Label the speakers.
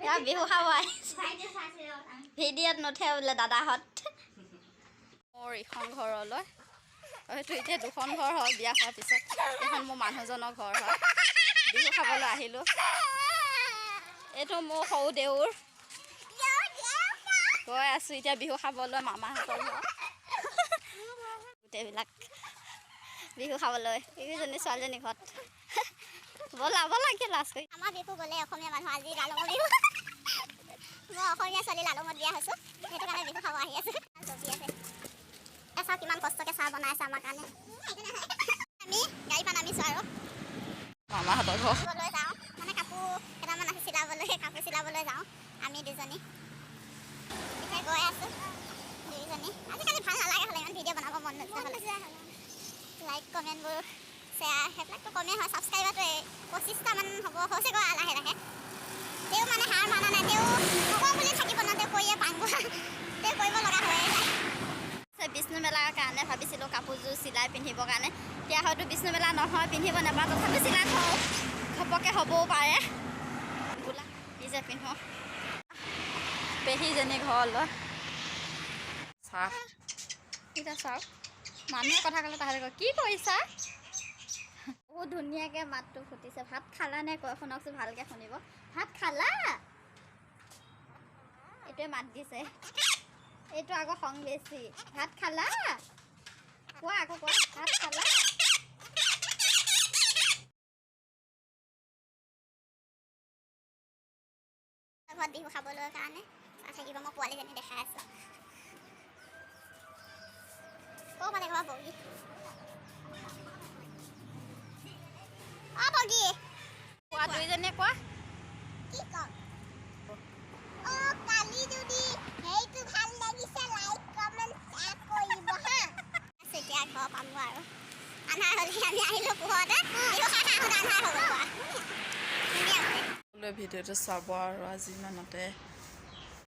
Speaker 1: এয়া বিহু খাব ভিডিঅ'ত নুঠে বোলে দাদাহঁত মোৰ ইখন ঘৰলৈ হয়তো এতিয়া দুখন ঘৰ হয় বিয়া হোৱাৰ পিছত এখন মোৰ মানুহজনৰ ঘৰ হয় বিহু খাবলৈ আহিলোঁ এইটো মোৰ সৰু দেউৰ গৈ আছোঁ এতিয়া বিহু খাবলৈ মামাহঁতৰ ঘৰ গোটেইবিলাক বিহু খাবলৈ এইকেইজনী ছোৱালীজনী ঘৰত ব'লা কি লাজ কৰি আমাৰ বিহু গ'লে অসমীয়া মানুহ আজি লালঙৰ বিহু মই অসমীয়া ছোৱালী লালঙত দিয়া হৈছোঁ সেইটো কাৰণে বিহু খাব আহি আছোঁ জপি আছে চাওঁ কিমান কষ্টকৈ চাহ বনাই আছে আমাৰ কাৰণে আমি গাড়ী পৰা নামিছোঁ আৰু মামাহঁতৰ ঘৰলৈ যাওঁ মানে কাপোৰ কেইটামান আছে চিলাবলৈ যাওঁ আমি দুজনী এতিয়া গৈ আছোঁ দুইজনী আজিকালি ভাল নালাগে হ'লে ইমান ভিডিঅ' বনাব মন নোযোৱা হ'লে লাইক কমেণ্টবোৰ শ্বেয়াৰ সেইবিলাকতো কমেই হয় ছাবস্ক্ৰাইবাৰটো 25টামান হ'ব হৈছেগৈ লাহে লাহে তেওঁ মানে হাৰ মানা নাই তেওঁ হ'ব বুলি থাকিব ন তেওঁ কৰিয়ে পাংব তেওঁ কৰিব লগা হৈয়ে যায় বিষ্ণু মেলাৰ কাৰণে ভাবিছিলোঁ কাপোৰযোৰ চিলাই পিন্ধিবৰ কাৰণে এতিয়া হয়তো বিষ্ণু মেলা নহয় পিন্ধিব নাপাওঁ তথাপি চিলাই থওঁ ঘপককৈ হ'বও পাৰে বোলা নিজে পিন্ধো পেহীজনী ঘৰলৈ চাহ এতিয়া চাওক মানুহে কথা ক'লে তাহাঁতে কয় কি কৰিছা বহুত ধুনীয়াকৈ মাতটো ফুটিছে ভাত খালা নে কয় শুনকচোন ভালকৈ শুনিব ভাত খালা এইটোৱে মাত দিছে এইটো আকৌ খং বেছি ভাত খালা কোৱা আকৌ কোৱা ভাত খালা ঘৰত বিহু খাবলৈ কাৰণে থাকিব মই পোৱালীজনী দেখাই আছোঁ ক'ৰ পালে ঘৰ বগী বগী কোৱা দুইজনীয়ে কোৱা কি কম কালি যদি সেইটো ভাল লাগিছে লাইক কমেণ্ট শ্বেয়াৰ কৰিব হা এতিয়া ঘৰ পামগৈ আৰু আন্ধাৰ হ'লে আমি আহিলোঁ পোহৰতে আন্ধাৰ হ'ব ভিডিঅ'টো চাব আৰু আজি ইমানতে